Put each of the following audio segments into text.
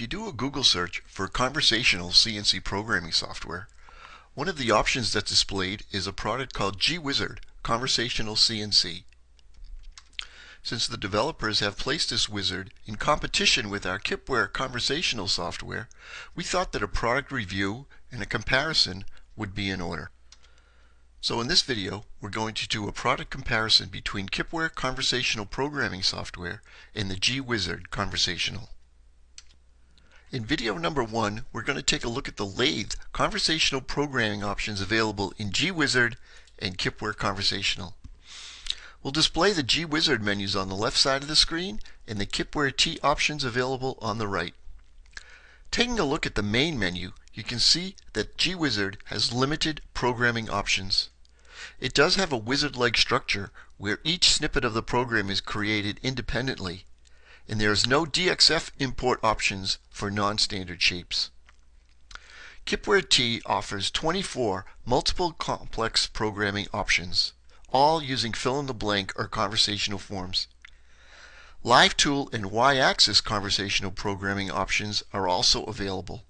If you do a Google search for conversational CNC programming software, one of the options that's displayed is a product called GWizard Conversational CNC. Since the developers have placed this wizard in competition with our Kipware conversational software, we thought that a product review and a comparison would be in order. So in this video, we're going to do a product comparison between Kipware conversational programming software and the GWizard conversational. In video number 1, we're going to take a look at the lathe conversational programming options available in GWizard and Kipware Conversational. We'll display the GWizard menus on the left side of the screen and the KipwareT options available on the right. Taking a look at the main menu, you can see that GWizard has limited programming options. It does have a wizard-like structure where each snippet of the program is created independently, and there is no DXF import options for non-standard shapes. KipwareT offers 24 multiple complex programming options, all using fill-in-the-blank or conversational forms. Live tool and Y-axis conversational programming options are also available.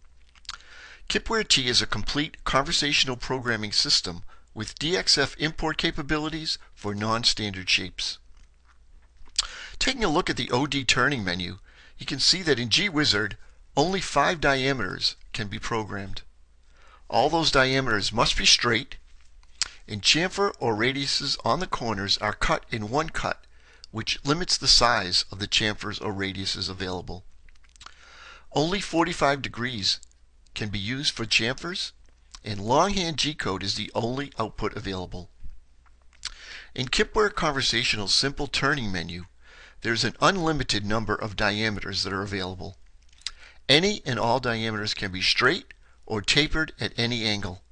KipwareT is a complete conversational programming system with DXF import capabilities for non-standard shapes. Taking a look at the OD turning menu, you can see that in GWizard, only 5 diameters can be programmed. All those diameters must be straight, and chamfer or radiuses on the corners are cut in one cut, which limits the size of the chamfers or radiuses available. Only 45 degrees can be used for chamfers, and longhand G-code is the only output available. In Kipware Conversational Simple Turning menu, there's an unlimited number of diameters that are available. Any and all diameters can be straight or tapered at any angle.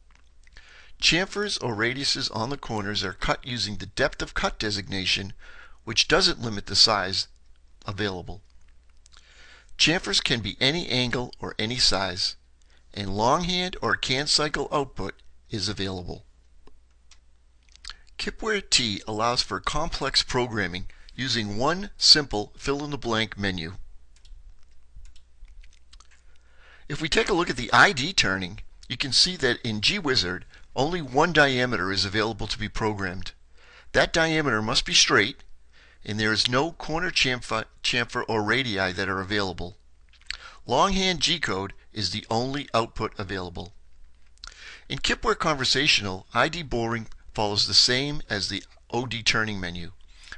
Chamfers or radiuses on the corners are cut using the depth of cut designation, which doesn't limit the size available. Chamfers can be any angle or any size, and longhand or can cycle output is available. KipwareT allows for complex programming using one simple fill-in-the-blank menu. If we take a look at the ID turning, you can see that in GWizard, only one diameter is available to be programmed. That diameter must be straight, and there is no corner chamfer or radii that are available. Longhand G-code is the only output available. In Kipware Conversational, ID boring follows the same as the OD turning menu,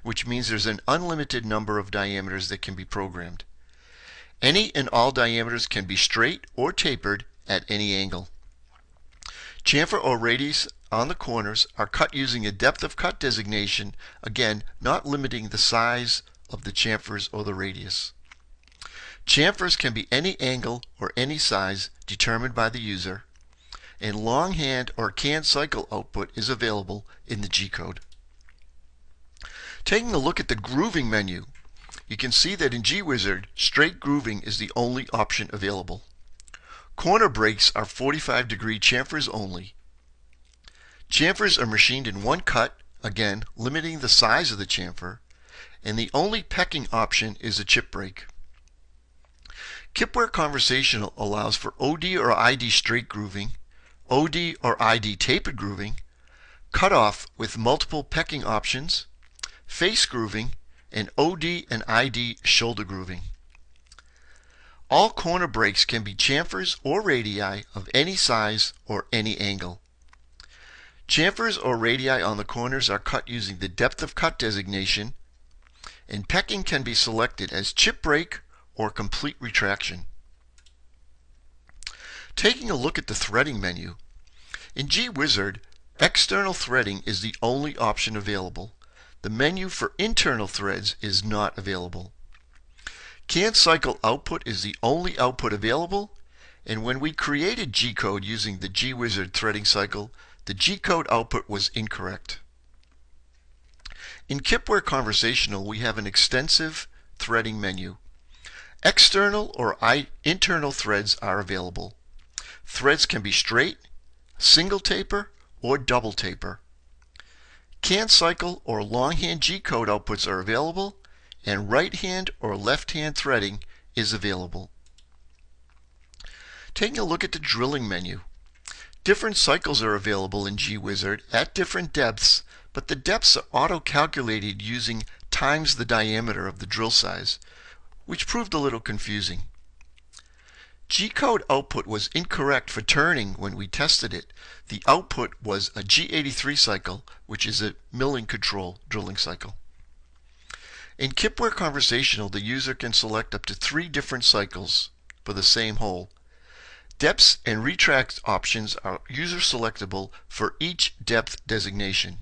which means there's an unlimited number of diameters that can be programmed. Any and all diameters can be straight or tapered at any angle. Chamfer or radius on the corners are cut using a depth of cut designation, again not limiting the size of the chamfers or the radius. Chamfers can be any angle or any size determined by the user, and longhand or can cycle output is available in the G-code. Taking a look at the grooving menu, you can see that in GWizard, straight grooving is the only option available. Corner breaks are 45-degree chamfers only. Chamfers are machined in one cut, again limiting the size of the chamfer, and the only pecking option is a chip break. Kipware Conversational allows for OD or ID straight grooving, OD or ID tapered grooving, cutoff with multiple pecking options, face grooving, and OD and ID shoulder grooving. All corner breaks can be chamfers or radii of any size or any angle. Chamfers or radii on the corners are cut using the depth of cut designation, and pecking can be selected as chip break or complete retraction. Taking a look at the threading menu, in GWizard, external threading is the only option available. The menu for internal threads is not available. Can cycle output is the only output available, and when we created G-code using the GWizard threading cycle, the G-code output was incorrect. In Kipware Conversational, we have an extensive threading menu. External or internal threads are available. Threads can be straight, single taper, or double taper. Can cycle or longhand G-code outputs are available, and right-hand or left-hand threading is available. Taking a look at the drilling menu. Different cycles are available in GWizard at different depths, but the depths are auto-calculated using times the diameter of the drill size, which proved a little confusing. G-code output was incorrect for turning when we tested it. The output was a G83 cycle, which is a milling control drilling cycle. In Kipware Conversational, the user can select up to 3 different cycles for the same hole. Depths and retract options are user selectable for each depth designation.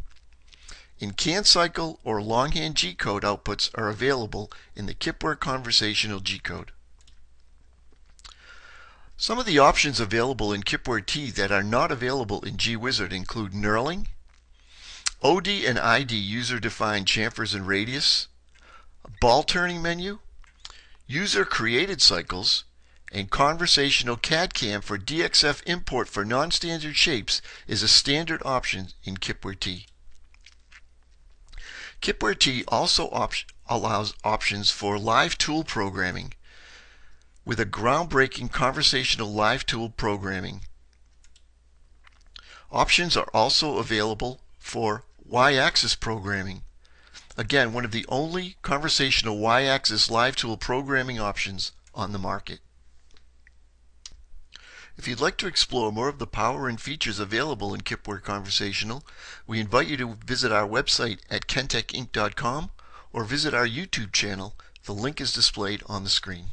In can cycle or longhand G-code outputs are available in the Kipware Conversational G-code. Some of the options available in KipwareT that are not available in GWizard include knurling, OD and ID user-defined chamfers and radius, a ball turning menu, user-created cycles, and conversational CAD-CAM for DXF import for non-standard shapes is a standard option in KipwareT. KipwareT also allows options for live tool programming with a groundbreaking conversational live tool programming. Options are also available for Y-axis programming. Again, one of the only conversational Y-axis live tool programming options on the market. If you'd like to explore more of the power and features available in Kipware Conversational, we invite you to visit our website at kentecinc.com or visit our YouTube channel. The link is displayed on the screen.